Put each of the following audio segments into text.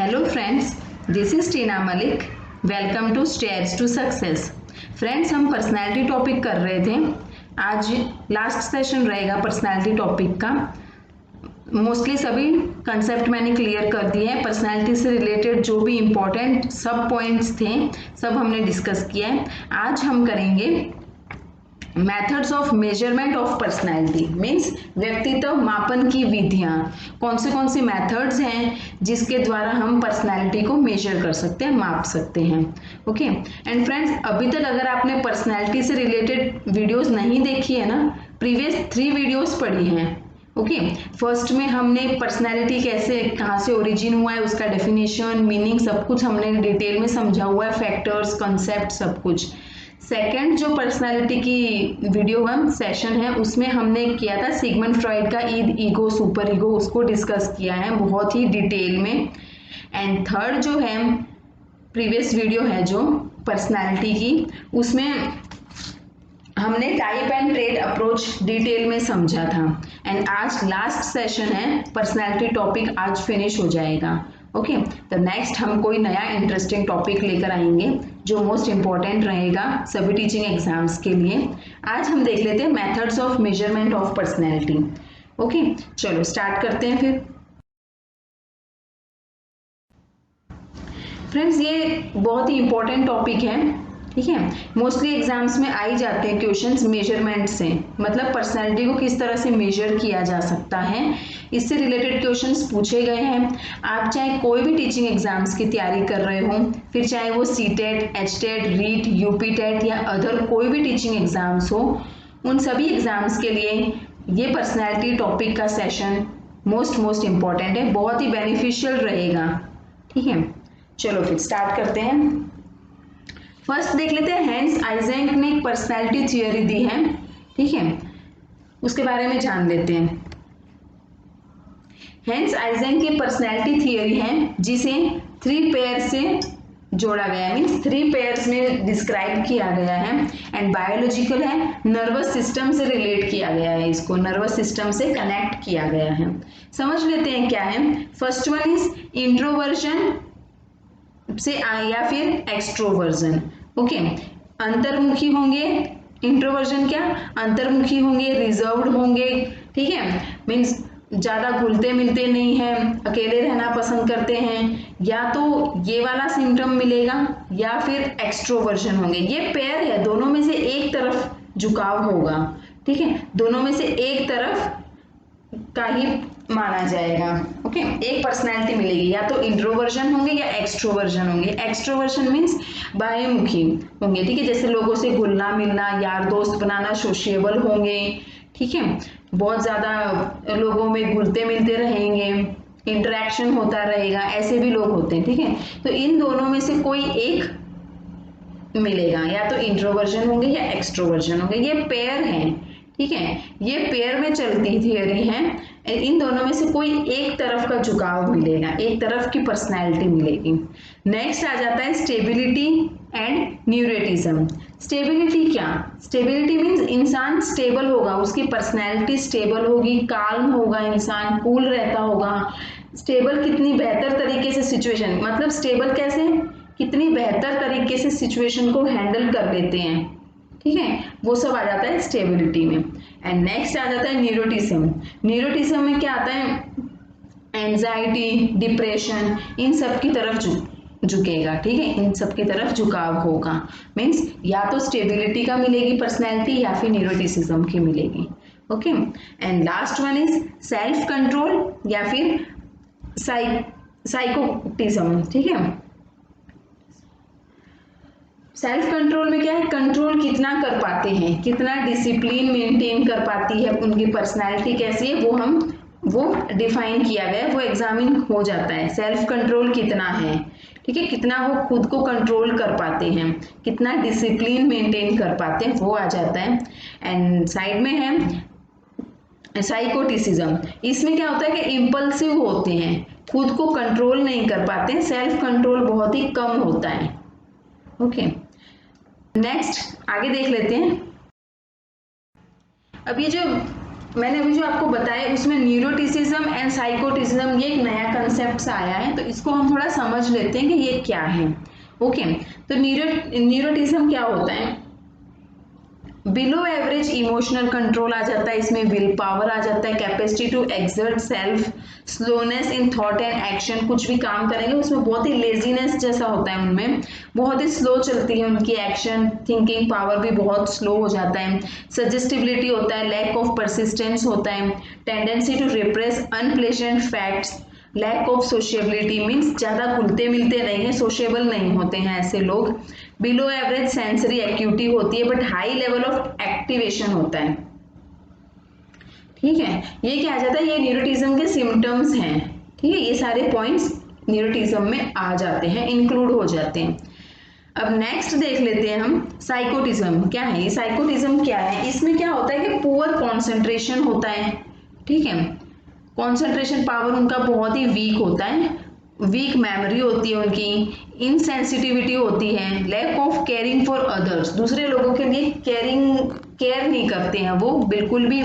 Hello friends, this is Tina Malik. Welcome to Stairs to Success. Friends, हम personality topic कर रहे थे. आज लास्ट सेशन रहेगा पर्सनैलिटी टॉपिक का. मोस्टली सभी कंसेप्ट मैंने क्लियर कर दिए हैं. पर्सनैलिटी से रिलेटेड जो भी इम्पोर्टेंट सब पॉइंट्स थे सब हमने डिस्कस किया है. आज हम करेंगे methods of measurement of personality, means व्यक्तित्व मापन की विधियां. कौन सी मेथड्स हैं जिसके द्वारा हम पर्सनैलिटी को मेजर कर सकते हैं, माप सकते हैं. ओके एंड फ्रेंड्स, अभी तक अगर आपने पर्सनैलिटी से रिलेटेड वीडियोस नहीं देखी है ना, प्रीवियस 3 वीडियोस पढ़ी हैं. ओके फर्स्ट में हमने पर्सनैलिटी कैसे कहाँ से ओरिजिन हुआ है, उसका डेफिनेशन, मीनिंग सब कुछ हमने डिटेल में समझा हुआ है, फैक्टर्स, कॉन्सेप्ट सब कुछ. सेकंड जो पर्सनालिटी की वीडियो है, सेशन है, उसमें हमने किया था सिगमंड फ्रॉइड का ईगो सुपर ईगो, उसको डिस्कस किया है बहुत ही डिटेल में. एंड थर्ड जो है प्रीवियस वीडियो है जो पर्सनालिटी की, उसमें हमने type and trade approach detail में समझा था. एंड आज लास्ट सेशन है, पर्सनालिटी टॉपिक आज फिनिश हो जाएगा. ओके तो नेक्स्ट हम कोई नया इंटरेस्टिंग टॉपिक लेकर आएंगे जो मोस्ट इम्पॉर्टेंट रहेगा सभी टीचिंग एग्जाम्स के लिए. आज हम देख लेते हैं methods of measurement of personality. Okay चलो स्टार्ट करते हैं फिर. फ्रेंड्स, ये बहुत ही इंपॉर्टेंट टॉपिक है. ठीक है, मोस्टली एग्जाम्स में आ ही जाते हैं क्वेश्चंस मेजरमेंट से, मतलब पर्सनैलिटी को किस तरह से मेजर किया जा सकता है, इससे रिलेटेड क्वेश्चंस पूछे गए हैं. आप चाहे कोई भी टीचिंग एग्जाम्स की तैयारी कर रहे हो, फिर चाहे वो सीटेट, एचटेट, रीट, यूपीटेट या अदर कोई भी टीचिंग एग्जाम्स हो, उन सभी एग्जाम्स के लिए ये पर्सनैलिटी टॉपिक का सेशन मोस्ट इम्पॉर्टेंट है, बहुत ही बेनिफिशियल रहेगा. ठीक है, चलो फिर स्टार्ट करते हैं. फर्स्ट देख लेते हैं, हैंस आइजेंक ने एक पर्सनैलिटी थियोरी दी है. ठीक है, उसके बारे में जान लेते हैं. हैंस आइजेंक की पर्सनैलिटी थियोरी है जिसे 3 पेयर से जोड़ा गया है, मीन्स 3 पेयर्स में डिस्क्राइब किया गया है. एंड बायोलॉजिकल है, नर्वस सिस्टम से रिलेट किया गया है, इसको नर्वस सिस्टम से कनेक्ट किया गया है. समझ लेते हैं क्या है. फर्स्ट वन इज इंट्रोवर्जन से या फिर एक्सट्रोवर्जन. ओके अंतर्मुखी होंगे, इंट्रोवर्जन क्या, अंतर्मुखी होंगे, रिजर्व्ड होंगे. ठीक है, मीन्स ज्यादा घुलते मिलते नहीं हैं, अकेले रहना पसंद करते हैं, या तो ये वाला सिम्टम मिलेगा या फिर एक्सट्रोवर्जन होंगे. ये पेयर है, दोनों में से एक तरफ झुकाव होगा. ठीक है, दोनों में से एक तरफ का ही माना जाएगा. ओके एक पर्सनैलिटी मिलेगी, या तो इंट्रोवर्जन होंगे या एक्सट्रोवर्जन होंगे. एक्सट्रोवर्जन मीन्स बाह्यमुखी होंगे. ठीक है, जैसे लोगों से घुलना मिलना, यार दोस्त बनाना, सोशिएबल होंगे. ठीक है, बहुत ज्यादा लोगों में घुलते मिलते रहेंगे, इंटरेक्शन होता रहेगा, ऐसे भी लोग होते हैं. ठीक है, तो इन दोनों में से कोई एक मिलेगा, या तो इंट्रोवर्जन होंगे या एक्सट्रोवर्जन होंगे. ये पेयर है. ठीक है, ये पेयर में चलती थियरी है. इन दोनों में से कोई एक तरफ का झुकाव मिलेगा, एक तरफ की पर्सनैलिटी मिलेगी. नेक्स्ट आ जाता है स्टेबिलिटी एंड न्यूरोटिज्म. स्टेबिलिटी क्या, स्टेबिलिटी मीन्स इंसान स्टेबल होगा, उसकी पर्सनैलिटी स्टेबल होगी, काल्म होगा, इंसान कूल रहता होगा. स्टेबल कितनी बेहतर तरीके से सिचुएशन, मतलब स्टेबल कैसे, कितनी बेहतर तरीके से सिचुएशन को हैंडल कर लेते हैं. ठीक है, वो सब आ जाता है स्टेबिलिटी में. एंड नेक्स्ट आ जाता है न्यूरोटिज्म. न्यूरोटिज्म में क्या आता है, एंजाइटी, डिप्रेशन, इन सब की तरफ झुकेगा. ठीक है, इन सब की तरफ झुकाव होगा. मीन्स या तो स्टेबिलिटी का मिलेगी पर्सनैलिटी या फिर न्यूरोटिसिज्म की मिलेगी. Okay and last one is self control या फिर साइकोटिज्म. ठीक है, सेल्फ कंट्रोल में क्या है, कंट्रोल कितना कर पाते हैं, कितना डिसिप्लिन मेंटेन कर पाती है, उनकी पर्सनैलिटी कैसी है, वो डिफाइन किया गया है, वो एग्जामिन हो जाता है. सेल्फ कंट्रोल कितना है, ठीक है, कितना वो खुद को कंट्रोल कर पाते हैं, कितना डिसिप्लिन मेंटेन कर पाते हैं, वो आ जाता है. एंड साइड में है साइकोटिसिज्म. इसमें क्या होता है कि इम्पल्सिव होते हैं, खुद को कंट्रोल नहीं कर पाते हैं, सेल्फ कंट्रोल बहुत ही कम होता है. ओके नेक्स्ट आगे देख लेते हैं. अब ये जो मैंने अभी जो आपको बताया उसमें न्यूरोटिसिज्म एंड साइकोटिसिज्म ये एक नया कंसेप्ट आया है, तो इसको हम थोड़ा समझ लेते हैं कि ये क्या है। ओके, तो न्यूरोटिज्म क्या होता है? बिलो एवरेज इमोशनल कंट्रोल आ जाता है, इसमें विल पावर आ जाता है, capacity to exert self, slowness in thought and action, कुछ भी काम करेंगे उसमें बहुत ही लेजीनेस जैसा होता है, उनमें बहुत ही स्लो चलती है उनकी एक्शन, थिंकिंग पावर भी बहुत स्लो हो जाता है, सजेस्टिबिलिटी होता है, लैक ऑफ परसिस्टेंस होता है, tendency to repress unpleasant facts, lack of sociability means ज्यादा घुलते मिलते नहीं है, सोशेबल नहीं होते हैं ऐसे लोग, बिलो एवरेज सेंसरी एक्यूटी होती है but high level of activation होता है। ठीक है, ये क्या आ जाता है, ये न्यूरोटिज्म के सिम्टम्स हैं। ठीक है, ये सारे पॉइंट्स न्यूरोटिज्म में आ जाते हैं, इंक्लूड हो जाते हैं। अब नेक्स्ट देख लेते हैं हम साइकोटिज्म क्या है। ये साइकोटिज्म क्या है, इसमें क्या होता है कि पुअर कॉन्सेंट्रेशन होता है। ठीक है, कॉन्सेंट्रेशन पावर उनका बहुत ही वीक होता है, वीक मेमोरी होती है उनकी, इनसेंसिटिविटी होती है, lack of caring for others, दूसरे लोगों के लिए केयर नहीं करते हैं, वो बिल्कुल भी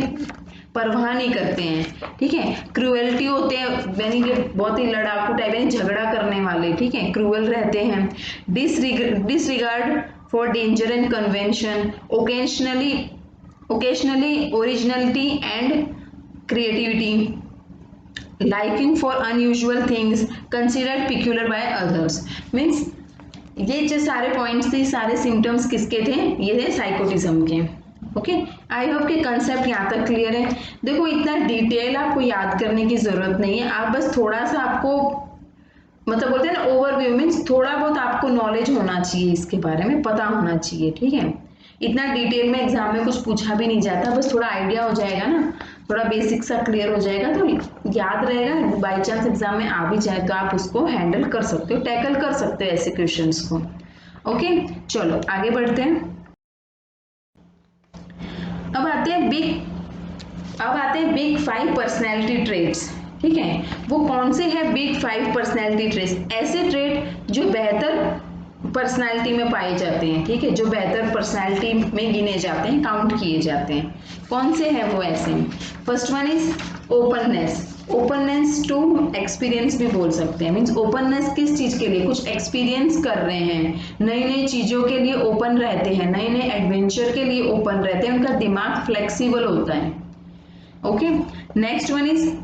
परवाह नहीं करते हैं। ठीक है, क्रूएल्टी होते हैं, यानी कि बहुत ही लड़ाकू टाइप, यानी झगड़ा करने वाले। ठीक है, क्रूअल रहते हैं, disregard for danger and convention, occasionally originality and creativity, liking for unusual things considered peculiar by others, means ये जो सारे पॉइंट्स थे, सारे सिम्टम्स किसके थे, ये थे साइकोटिज्म के। ओके, आई होप के कंसेप्ट यहाँ तक क्लियर है। देखो इतना डिटेल आपको याद करने की जरूरत नहीं है, आप बस थोड़ा सा आपको मतलब बोलते हैं ना ओवरव्यू, मीन्स थोड़ा बहुत आपको नॉलेज होना चाहिए, इसके बारे में पता होना चाहिए। ठीक है, इतना डिटेल में एग्जाम में कुछ पूछा भी नहीं जाता, बस थोड़ा आइडिया हो जाएगा ना, थोड़ा बेसिक सा क्लियर हो जाएगा तो याद रहेगा, बाई चांस एग्जाम में आ भी जाए तो आप उसको हैंडल कर सकते हो, टैकल कर सकते हो ऐसे क्वेश्चंस को। ओके, चलो आगे बढ़ते हैं। अब आते हैं बिग 5 पर्सनैलिटी ट्रेट्स। ठीक है, वो कौन से हैं बिग 5 पर्सनैलिटी ट्रेट्स, ऐसे ट्रेट जो बेहतर पर्सनालिटी में पाए जाते हैं। ठीक है, जो बेहतर पर्सनालिटी में गिने जाते हैं, काउंट किए जाते हैं, कौन से हैं वो ऐसे। First one is openness to experience भी बोल सकते हैं, मीन्स ओपननेस किस चीज के लिए, कुछ एक्सपीरियंस कर रहे हैं, नई नई चीजों के लिए ओपन रहते हैं, नए नए एडवेंचर के लिए ओपन रहते हैं, उनका दिमाग फ्लेक्सिबल होता है। Okay, next one is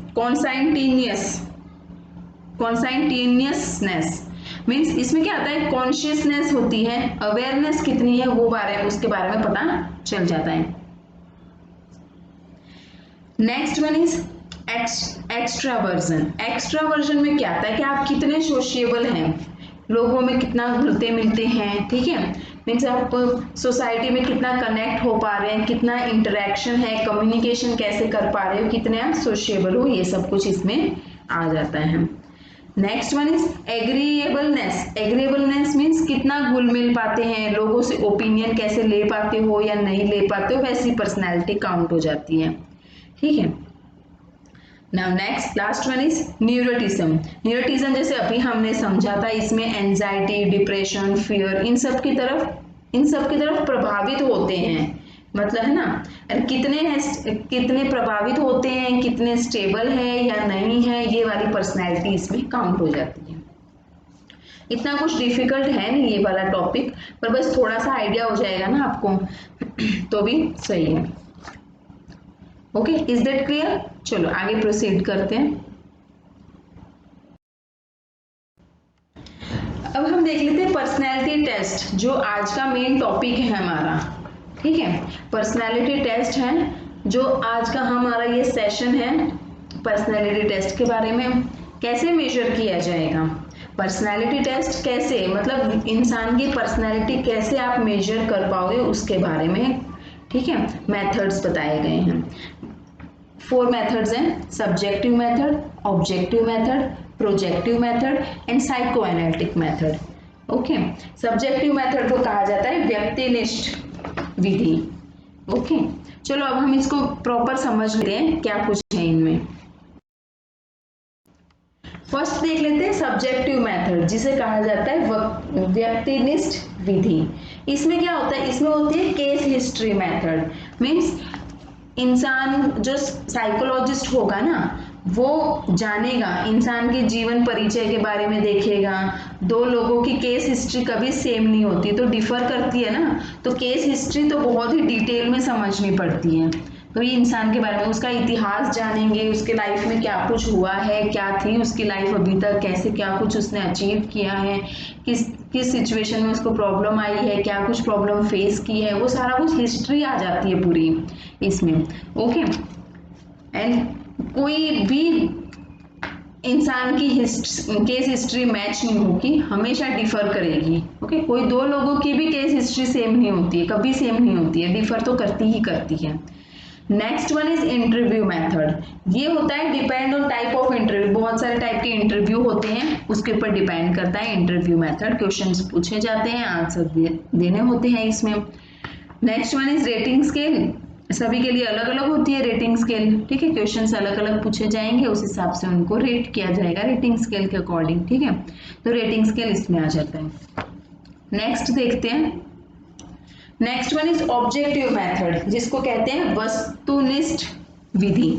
conscientiousness, means इसमें क्या आता है, कॉन्शियसनेस होती है, अवेयरनेस कितनी है वो उसके बारे में पता चल जाता है। नेक्स्ट वन इज एक्स्ट्रावर्जन में क्या आता है कि आप कितने सोशिएबल हैं, लोगों में कितना घुलते मिलते हैं। ठीक है, मीन्स आप सोसाइटी में कितना कनेक्ट हो पा रहे हैं, कितना इंटरेक्शन है, कम्युनिकेशन कैसे कर पा रहे हो, कितने आप सोशिएबल हो, ये सब कुछ इसमें आ जाता है। Next one is agreeableness means कितना घुल मिल पाते हैं, लोगों से ओपिनियन कैसे ले पाते हो या नहीं ले पाते हो, वैसी पर्सनैलिटी काउंट हो जाती है। ठीक है, now next last one is neuroticism जैसे अभी हमने समझा था, इसमें एंजाइटी, डिप्रेशन, फियर, इन सब की तरफ प्रभावित होते हैं, मतलब है ना, कितने प्रभावित होते हैं, कितने स्टेबल है या नहीं है, ये वाली पर्सनैलिटी इसमें काउंट हो जाती है। इतना कुछ डिफिकल्ट है नहीं ये वाला टॉपिक, पर बस थोड़ा सा आइडिया हो जाएगा ना आपको तो भी सही है। Okay, is that clear? चलो आगे प्रोसीड करते हैं। अब हम देख लेते हैं पर्सनैलिटी टेस्ट, जो आज का मेन टॉपिक है हमारा। ठीक है, पर्सनैलिटी टेस्ट है जो आज का हमारा ये सेशन है। पर्सनैलिटी टेस्ट के बारे में कैसे मेजर किया जाएगा, पर्सनैलिटी टेस्ट कैसे, मतलब इंसान की पर्सनैलिटी कैसे आप मेजर कर पाओगे उसके बारे में। ठीक है, मेथड्स बताए गए हैं, 4 मेथड्स हैं, subjective method, objective method, projective method and psychoanalytic method. Okay, subjective method को कहा जाता है व्यक्तिनिष्ठ विधि। ओके, चलो अब हम इसको प्रॉपर समझ लेते हैं क्या कुछ है इनमें। फर्स्ट देख लेते हैं सब्जेक्टिव मेथड, जिसे कहा जाता है व्यक्तिनिष्ठ विधि। इसमें क्या होता है, इसमें होती है केस हिस्ट्री मेथड, मीन्स इंसान जो साइकोलॉजिस्ट होगा ना वो जानेगा, इंसान के जीवन परिचय के बारे में देखेगा। दो लोगों की केस हिस्ट्री कभी सेम नहीं होती, तो डिफर करती है ना, तो केस हिस्ट्री तो बहुत ही डिटेल में समझनी पड़ती है। तो ये इंसान के बारे में, उसका इतिहास जानेंगे, उसके लाइफ में क्या कुछ हुआ है, क्या थी उसकी लाइफ अभी तक, कैसे क्या कुछ उसने अचीव किया है, किस किस सिचुएशन में उसको प्रॉब्लम आई है, क्या कुछ प्रॉब्लम फेस की है, वो सारा कुछ हिस्ट्री आ जाती है पूरी इसमें। ओके, एंड कोई भी इंसान की केस हिस्ट्री मैच नहीं होगी, हमेशा डिफर करेगी। ओके, कोई दो लोगों की भी केस हिस्ट्री सेम नहीं होती है, कभी सेम नहीं होती है, डिफर तो करती ही करती है। Next one is interview method. ये होता है depend on type of interview, बहुत सारे टाइप के इंटरव्यू होते हैं, उसके ऊपर डिपेंड करता है इंटरव्यू मेथड। क्वेश्चंस पूछे जाते हैं, आंसर देने होते हैं इसमें। Next one is rating scale. सभी के लिए अलग अलग होती है रेटिंग स्केल, ठीक है, क्वेश्चंस अलग अलग पूछे जाएंगे, उस हिसाब से उनको रेट किया जाएगा रेटिंग स्केल के अकॉर्डिंग, ठीक है। तो रेटिंग स्केल इसमें आ जाता है। नेक्स्ट देखते हैं, next one is objective method, जिसको कहते हैं वस्तुनिष्ठ विधि।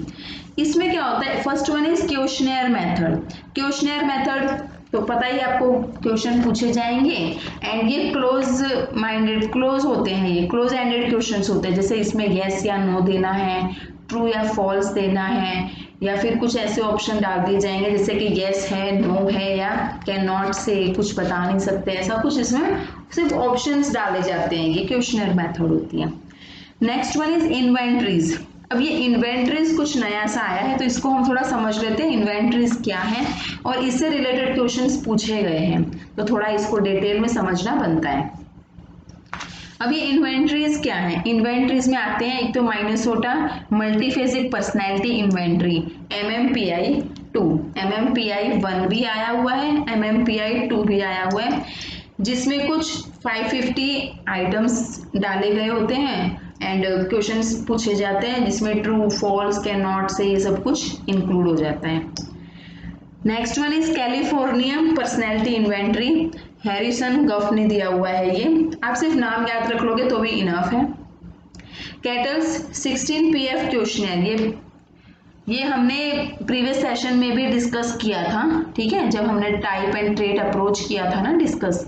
इसमें क्या होता है, first one is questionnaire method. Questionnaire method तो पता ही आपको, क्वेश्चन पूछे जाएंगे एंड ये क्लोज होते हैं, ये क्लोज एंडेड क्वेश्चंस होते हैं, जैसे इसमें यस या नो देना है, ट्रू या फॉल्स देना है, या फिर कुछ ऐसे ऑप्शन डाल दिए जाएंगे जैसे कि यस है, नो है, या कैन नॉट से कुछ बता नहीं सकते, ऐसा कुछ इसमें सिर्फ ऑप्शंस डाले जाते हैं, ये क्वेश्चनर मेथड होती है। Next one is inventories. अब ये इन्वेंटरीज कुछ नया सा आया है, तो इसको हम थोड़ा समझ लेते हैं इन्वेंटरीज क्या है और इससे रिलेटेड क्वेश्चंस पूछे गए हैं, तो थोड़ा इसको डिटेल में समझना बनता है। अब ये इन्वेंटरीज क्या है, इन्वेंटरीज में आते हैं एक तो माइनेसोटा मल्टीफेजिक पर्सनैलिटी इन्वेंटरी MMPI 2, MMPI 1 भी आया हुआ है, MMPI 2 भी आया हुआ है, जिसमें कुछ 550 आइटम्स डाले गए होते हैं एंड क्वेश्चंस पूछे जाते हैं, जिसमें ट्रू फॉल्स कैन नॉट से ये सब कुछ इंक्लूड हो जाता है। Next one is californium personality inventory, Harrison गफ ने दिया हुआ है, ये आप सिर्फ नाम याद रख लोगे तो भी इनफ है। कैटल्स 16 PF क्वेश्चनर, ये हमने प्रीवियस सेशन में भी डिस्कस किया था, ठीक है, जब हमने टाइप एंड ट्रेट अप्रोच किया था ना डिस्कस,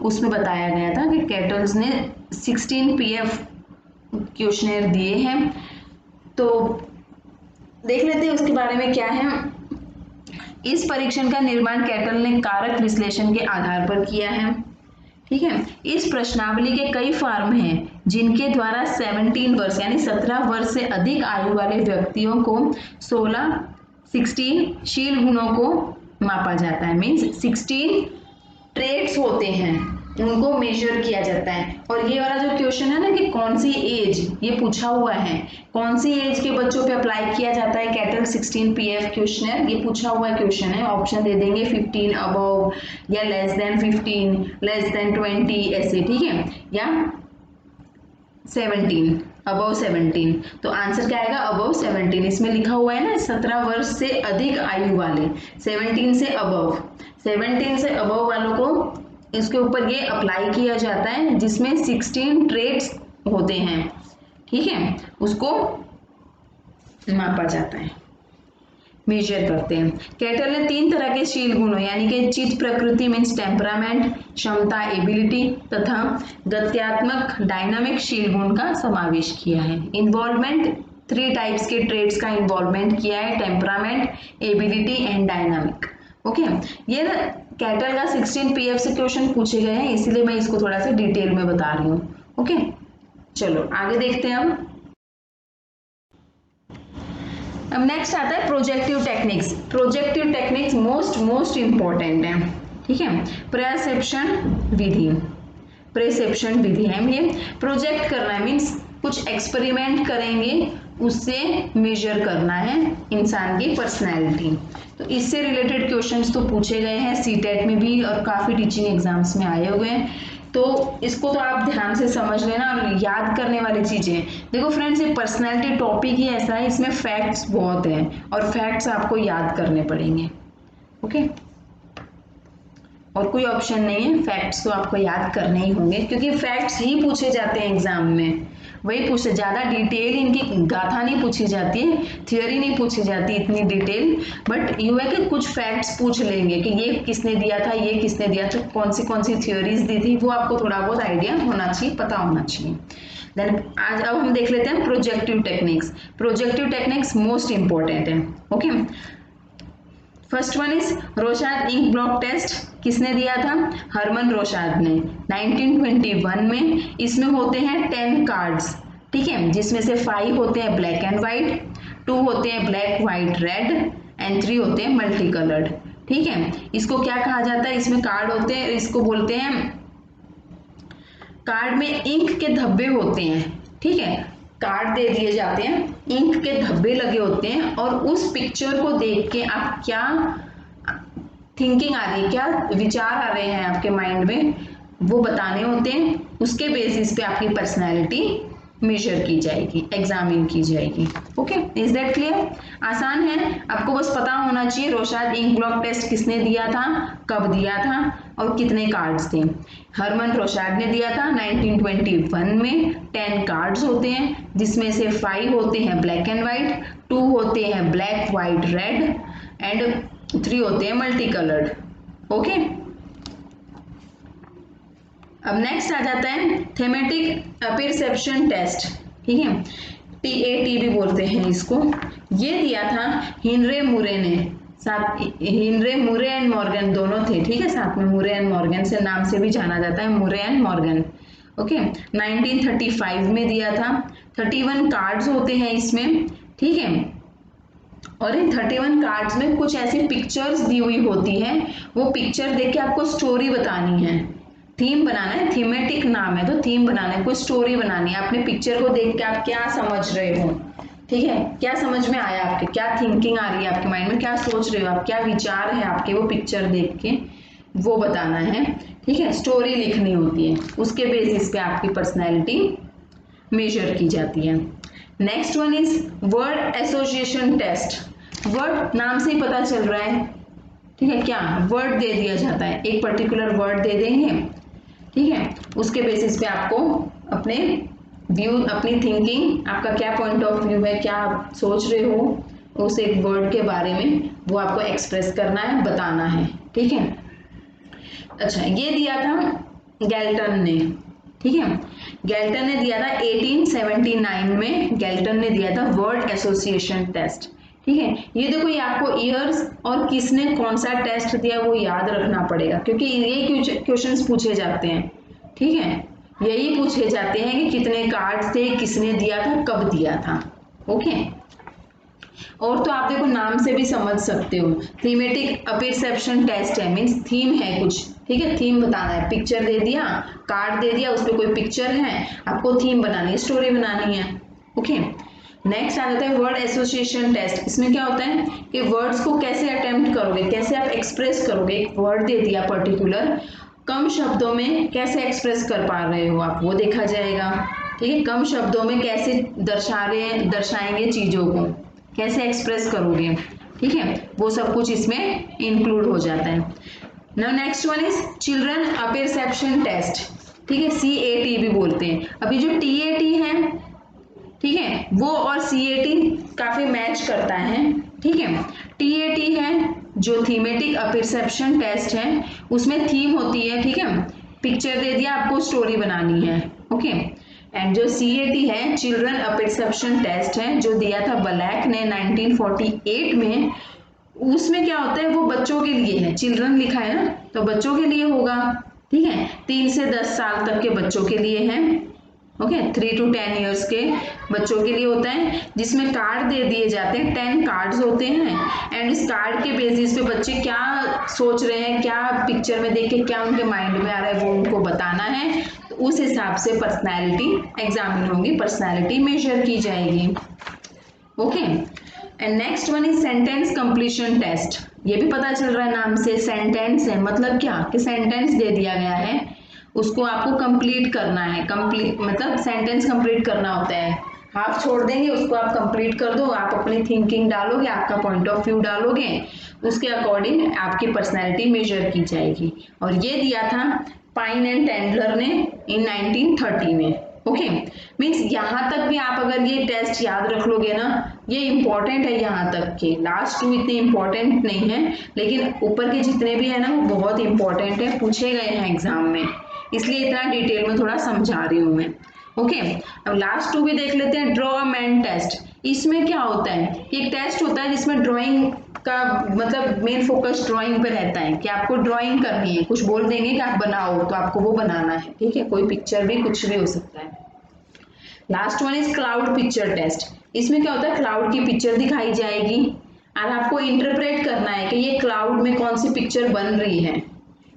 उसमें बताया गया था कि कैटल्स ने 16 PF क्वेश्चनर दिए हैं। तो देख लेते हैं उसके बारे में क्या है। इस परीक्षण का निर्माण कैटल ने कारक विश्लेषण के आधार पर किया है, ठीक है। इस प्रश्नावली के कई फॉर्म हैं जिनके द्वारा 17 वर्ष यानी 17 वर्ष से अधिक आयु वाले व्यक्तियों को 16 शील गुणों को मापा जाता है, मीन्स 16 ट्रेट्स होते हैं उनको मेजर किया जाता है। और ये वाला जो क्वेश्चन है ना कि कौन सी एज, ये पूछा हुआ है कौन सी एज के बच्चों पे अप्लाई किया जाता है कैटल 16 PF क्वेश्चनर, ये पूछा हुआ क्वेश्चन है। ऑप्शन दे देंगे 15 अबव या लेस देन 15, लेस देन 20 ऐसे, ठीक है, या 17 अबव 17। तो आंसर क्या आएगा, अबव 17। इसमें लिखा हुआ है ना 17 वर्ष से अधिक आयु वाले, 17 से अबव, 17 से अबव वालों को इसके ऊपर ये अप्लाई किया जाता है, जिसमें 16 ट्रेट्स होते हैं, ठीक है, उसको मापा जाता है, मेजर करते हैं। कैटल ने 3 तरह के शील गुणों यानी कि चित्त प्रकृति मीन्स टेम्परामेंट, क्षमता एबिलिटी तथा गत्यात्मक डायनामिक शील गुण का समावेश किया है। इन्वॉल्वमेंट 3 टाइप्स के ट्रेट्स का इन्वॉल्वमेंट किया है, temperament, ability and dynamic. Okay, ये ना कैटल का 16 PF से क्वेश्चन पूछे गए हैं, इसीलिए मैं इसको थोड़ा सा डिटेल में बता रही हूँ। ओके, चलो आगे देखते हैं। अब नेक्स्ट आता है projective techniques. Projective techniques most important है, ठीक है। प्रेसेप्शन विधि, प्रेसेप्शन विधि है ये। प्रोजेक्ट करना है मीन्स कुछ एक्सपेरिमेंट करेंगे, उससे मेजर करना है इंसान की पर्सनैलिटी। तो इससे रिलेटेड क्वेश्चंस तो पूछे गए हैं सीटेट में भी और काफ़ी टीचिंग एग्जाम्स में आए हुए हैं, तो इसको तो आप ध्यान से समझ लेना। और याद करने वाली चीज़ें देखो फ्रेंड्स, ये पर्सनैलिटी टॉपिक ही ऐसा है, इसमें फैक्ट्स बहुत हैं और फैक्ट्स आपको याद करने पड़ेंगे। ओके, और कोई ऑप्शन नहीं है, फैक्ट्स तो आपको याद करने ही होंगे क्योंकि फैक्ट्स ही पूछे जाते हैं एग्जाम में। वही पूछते, ज़्यादा डिटेल इनकी गाथा नहीं पूछी जाती है, थियोरी नहीं पूछी जाती इतनी डिटेल, बट यू है कि कुछ फैक्ट्स पूछ लेंगे कि ये किसने दिया था, ये किसने दिया था, कौन सी थ्योरीज दी थी, वो आपको थोड़ा बहुत आइडिया होना चाहिए, पता होना चाहिए। देन आज अब हम देख लेते हैं projective techniques. Projective techniques most important है। Okay, first one is Rorschach ink blot test. किसने दिया था? हरमन रोशाद ने 1921 में। इसमें होते हैं 10 कार्ड्स, ठीक है, जिसमें से 5 होते हैं ब्लैक एंड वाइट, 2 होते हैं ब्लैक वाइट रेड एंड 3 होते हैं मल्टी कलर्ड, ठीक है। इसको क्या कहा जाता है? इसमें कार्ड होते हैं, इसको बोलते हैं, कार्ड में इंक के धब्बे होते हैं, ठीक है, कार्ड दे दिए जाते हैं, इंक के धब्बे लगे होते हैं और उस पिक्चर को देख के आप क्या थिंकिंग आ रही है, क्या विचार आ रहे हैं आपके माइंड में, वो बताने होते हैं। उसके बेसिस पे आपकी पर्सनैलिटी मेजर की जाएगी, एग्जामिन की जाएगी। Okay, is that clear? आसान है, आपको बस पता होना चाहिए रोशाद इंक ब्लॉक टेस्ट किसने दिया था, कब दिया था और कितने कार्ड्स थे। हरमन रोशाद ने दिया था 1921 में। 10 कार्ड्स होते हैं जिसमें से 5 होते हैं ब्लैक एंड वाइट, 2 होते हैं ब्लैक वाइट रेड एंड 3 होते हैं मल्टी कलर्ड। ओके, अब नेक्स्ट आ जाता है थेमेटिक अपरसेप्शन टेस्ट, ठीक है, TAT भी बोलते हैं इसको। ये दिया था हेनरी मुरे ने, साथ हेनरी मुरे एंड मॉर्गन दोनों थे, ठीक है, साथ में मुरे एंड मॉर्गन से नाम से भी जाना जाता है, मुरे एंड मॉर्गन। ओके, 1935 में दिया था। 31 कार्ड्स होते हैं इसमें, ठीक है, और इन 31 कार्ड्स में कुछ ऐसी पिक्चर्स दी हुई होती है, वो पिक्चर देख के आपको स्टोरी बतानी है, थीम बनाना है, थीमेटिक नाम है तो थीम बनाना है, कोई स्टोरी बनानी है। आपने पिक्चर को देख के आप क्या समझ रहे हो, ठीक है, क्या समझ में आया आपके, क्या थिंकिंग आ रही है आपके माइंड में, क्या सोच रहे हो आप, क्या विचार है आपके, वो पिक्चर देख के वो बताना है, ठीक है, स्टोरी लिखनी होती है, उसके बेसिस पे आपकी पर्सनैलिटी मेजर की जाती है। Next one is word association test. Word नाम से ही पता चल रहा है, ठीक है, क्या वर्ड दे दिया जाता है, एक पर्टिकुलर वर्ड दे देंगे, ठीक है, उसके बेसिस पे आपको अपने व्यू, अपनी थिंकिंग, आपका क्या पॉइंट ऑफ व्यू है, क्या आप सोच रहे हो उस एक वर्ड के बारे में, वो आपको एक्सप्रेस करना है, बताना है, ठीक है। अच्छा, ये दिया था गैल्टन ने, ठीक है, गैल्टन ने दिया था 1879 में, गैल्टन ने दिया था वर्ड एसोसिएशन टेस्ट, ठीक है। ये देखो, ये आपको ईयर्स और किसने कौन सा टेस्ट दिया वो याद रखना पड़ेगा, क्योंकि यही क्वेश्चंस पूछे जाते हैं, ठीक है, यही पूछे जाते हैं कि कितने कार्ड्स थे, किसने दिया था, कब दिया था। ओके, और तो आप देखो नाम से भी समझ सकते हो, थीमेटिक अपरसेप्शन टेस्ट है, मीन्स थीम है कुछ, ठीक है, थीम बताना है, पिक्चर दे दिया, कार्ड दे दिया, उस पर कोई पिक्चर है, आपको थीम बनानी है, स्टोरी बनानी है। ओके, नेक्स्ट आ जाता है वर्ड एसोसिएशन टेस्ट। इसमें क्या होता है कि वर्ड्स को कैसे अटेम्प्ट करोगे, कैसे आप एक्सप्रेस करोगे, एक वर्ड दे दिया पर्टिकुलर, कम शब्दों में कैसे एक्सप्रेस कर पा रहे हो आप, वो देखा जाएगा, ठीक है, कम शब्दों में कैसे दर्शाएंगे चीजों को, कैसे एक्सप्रेस करोगे, ठीक है, वो सब कुछ इसमें इंक्लूड हो जाता है। Now next one is children apperception test, ठीक है, CAT भी बोलते हैं। अभी जो TAT है, ठीक है, वो और CAT काफी मैच करता है, ठीक है। TAT है जो थीमेटिक अपरसेप्शन टेस्ट है, उसमें थीम होती है, ठीक है, पिक्चर दे दिया, आपको स्टोरी बनानी है। ओके, एंड जो CAT है चिल्ड्रन अपरसेप्शन टेस्ट है, जो दिया था ब्लैक ने 1948 में, उसमें क्या होता है, वो बच्चों के लिए है, चिल्ड्रन लिखा है ना, तो बच्चों के लिए होगा, ठीक है, 3 से 10 साल तक के बच्चों के लिए है। ओके, 3 to 10 ईयर्स के बच्चों के लिए होता है, जिसमें कार्ड दे दिए जाते हैं, 10 कार्ड्स होते हैं, एंड इस कार्ड के बेसिस पे बच्चे क्या सोच रहे हैं, क्या पिक्चर में देख के क्या उनके माइंड में आ रहा है, वो उनको बताना है, तो उस हिसाब से पर्सनैलिटी एग्जामिन होगी, पर्सनैलिटी मेजर की जाएगी। Okay, and next one is sentence completion test. ये भी पता चल रहा है नाम से, सेंटेंस है, मतलब क्या कि सेंटेंस दे दिया गया है, उसको आपको कंप्लीट करना है, कंप्लीट मतलब सेंटेंस कंप्लीट करना होता है, हाफ छोड़ देंगे, उसको आप कंप्लीट कर दो, आप अपनी थिंकिंग डालोगे, आपका पॉइंट ऑफ व्यू डालोगे, उसके अकॉर्डिंग आपकी पर्सनैलिटी मेजर की जाएगी। और ये दिया था पाइन एंड टेंडलर ने इन 1930 में, ओके, मीन्स यहाँ तक भी आप अगर ये टेस्ट याद रख लोगे ना, ये इंपॉर्टेंट है यहाँ तक के। लास्ट 2 इतने इंपॉर्टेंट नहीं है, लेकिन ऊपर के जितने भी है ना वो बहुत इंपॉर्टेंट है, पूछे गए हैं एग्जाम में, इसलिए इतना डिटेल में थोड़ा समझा रही हूँ मैं। ओके, अब लास्ट 2 भी देख लेते हैं। Draw a man test. इसमें क्या होता है, एक टेस्ट होता है जिसमें ड्राइंग का मतलब मेन फोकस ड्राइंग पे रहता है कि आपको ड्राइंग करनी है, कुछ बोल देंगे कि आप बनाओ तो आपको वो बनाना है, ठीक है, कोई पिक्चर भी कुछ भी हो सकता है। Last one is cloud picture test. इसमें क्या होता है, क्लाउड की पिक्चर दिखाई जाएगी और आपको इंटरप्रेट करना है कि ये क्लाउड में कौन सी पिक्चर बन रही है,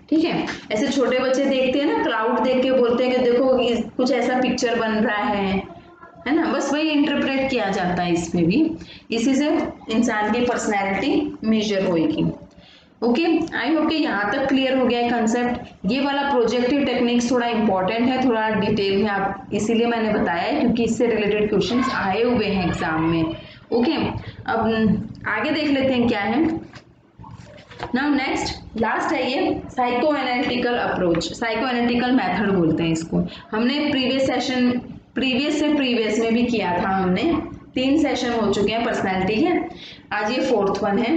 ठीक है। ऐसे छोटे बच्चे देखते हैं ना, क्लाउड देख के बोलते हैं कि देखो कुछ ऐसा पिक्चर बन रहा है ना, बस वही इंटरप्रेट किया जाता है इसमें भी। इसी से इंसान की पर्सनैलिटी मेजर होगी। ओके, आई होप कि यहाँ तक क्लियर हो गया है कंसेप्ट। ये वाला प्रोजेक्टिव टेक्निक्स थोड़ा इंपॉर्टेंट है, थोड़ा डिटेल में आप, इसीलिए मैंने बताया है क्योंकि इससे रिलेटेड क्वेश्चंस आए हुए हैं एग्जाम में। ओके, अब आगे देख लेते हैं क्या है। नाउ नेक्स्ट लास्ट है ये psycho analytical approach, psycho analytical method बोलते हैं इसको। हमने प्रीवियस में भी किया था, हमने 3 सेशन हो चुके हैं पर्सनैलिटी के, आज ये 4th वन है।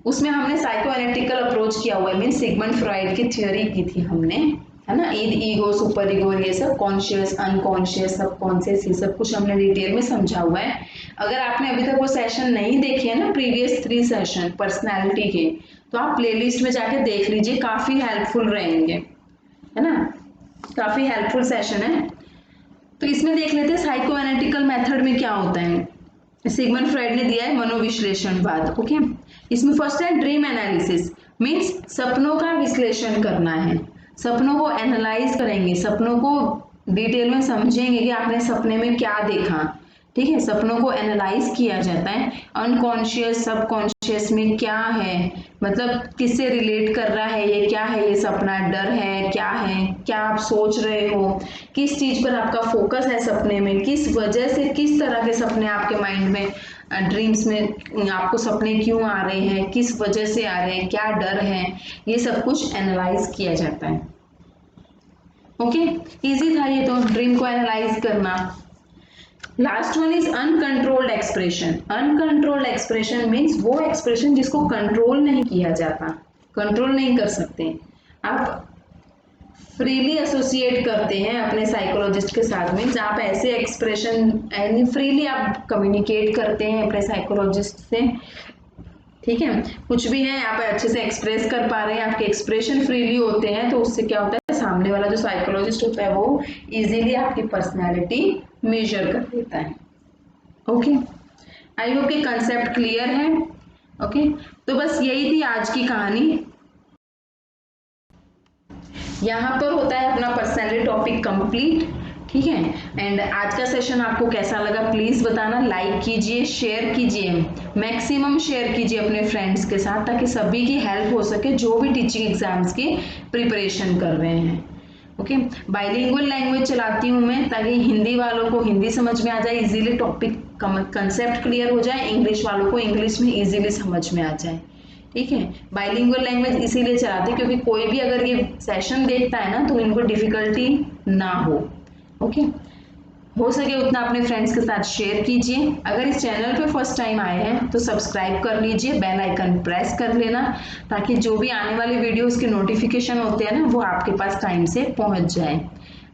उसमें हमने साइको एनालिटिकल अप्रोच किया हुआ है, मीन सिगमंड फ्रॉइड की थ्योरी की थी हमने, है ना। ईगो, सुपर ईगो, ये सब कॉन्शियस, अनकॉन्शियस, सबकॉन्शियस, ये सब कुछ हमने डिटेल में समझा हुआ है। अगर आपने अभी तक वो सेशन नहीं देखे है ना, प्रीवियस 3 सेशन पर्सनैलिटी के, तो आप प्लेलिस्ट में जाके देख लीजिए, काफी हेल्पफुल रहेंगे, है ना, काफी हेल्पफुल सेशन है। तो इसमें देख लेते हैं साइको एनालिटिकल मेथड में क्या होता है। सिगमंड फ्रॉइड ने दिया है मनोविश्लेषणवाद। ओके, इसमें फर्स्ट है ड्रीम एनालिसिस, मीन्स सपनों का विश्लेषण करना है, सपनों को एनालाइज करेंगे, सपनों को डिटेल में समझेंगे कि आपने सपने में क्या देखा, ठीक है, सपनों को एनालाइज किया जाता है। अनकॉन्शियस, सबकॉन्शियस में क्या है, मतलब किससे रिलेट कर रहा है, ये क्या है, ये सपना डर है, क्या आप सोच रहे हो, किस चीज पर आपका फोकस है सपने में, किस वजह से, किस तरह के सपने आपके माइंड में, ड्रीम्स में आपको सपने क्यों आ रहे हैं, किस वजह से आ रहे हैं, क्या डर है, ये सब कुछ एनालाइज किया जाता है। ओके, इजी था ये तो, ड्रीम को एनालाइज करना। Last one is uncontrolled expression. Uncontrolled expression means वो एक्सप्रेशन जिसको कंट्रोल नहीं किया जाता, कंट्रोल नहीं कर सकते, आप फ्रीली एसोसिएट करते हैं अपने साइकोलॉजिस्ट के साथ, मीन्स आप ऐसे एक्सप्रेशन यानी फ्रीली आप कम्युनिकेट करते हैं अपने साइकोलॉजिस्ट से, ठीक है, कुछ भी है आप अच्छे से एक्सप्रेस कर पा रहे हैं, आपके एक्सप्रेशन फ्रीली होते हैं, तो उससे क्या होता है, सामने वाला जो साइकोलॉजिस्ट होता है वो इजीली आपकी पर्सनैलिटी मेजर कर देता है। ओके, आई होप कि कंसेप्ट क्लियर है। ओके, तो बस यही थी आज की कहानी। यहाँ पर होता है अपना पर्सनैलिटी टॉपिक कंप्लीट, ठीक है। एंड आज का सेशन आपको कैसा लगा प्लीज बताना, लाइक कीजिए, शेयर कीजिए, मैक्सिमम शेयर कीजिए अपने फ्रेंड्स के साथ, ताकि सभी की हेल्प हो सके जो भी टीचिंग एग्जाम्स की प्रिपरेशन कर रहे हैं। ओके, बाइलिंगुअल लैंग्वेज चलाती हूँ मैं, ताकि हिंदी वालों को हिंदी समझ में आ जाए, इजीली टॉपिक कंसेप्ट क्लियर हो जाए, इंग्लिश वालों को इंग्लिश में इजीली समझ में आ जाए, ठीक है। बाइलिंगुअल लैंग्वेज इसीलिए चलाते हैं क्योंकि कोई भी अगर ये सेशन देखता है ना तो इनको डिफिकल्टी ना हो। ओके, हो सके उतना अपने फ्रेंड्स के साथ शेयर कीजिए। अगर इस चैनल पे फर्स्ट टाइम आए हैं तो सब्सक्राइब कर लीजिए, बेल आइकन प्रेस कर लेना, ताकि जो भी आने वाली वीडियोस के नोटिफिकेशन होते हैं ना वो आपके पास टाइम से पहुंच जाए।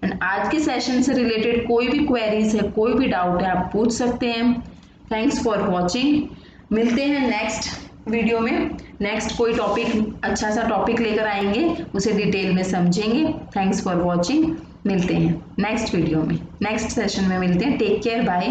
एंड आज के सेशन से रिलेटेड कोई भी क्वेरीज है, कोई भी डाउट है, आप पूछ सकते हैं। थैंक्स फॉर वॉचिंग, मिलते हैं नेक्स्ट वीडियो में, नेक्स्ट कोई टॉपिक, अच्छा सा टॉपिक लेकर आएंगे, उसे डिटेल में समझेंगे। थैंक्स फॉर वॉचिंग, मिलते हैं नेक्स्ट वीडियो में, नेक्स्ट सेशन में मिलते हैं। Take care, bye.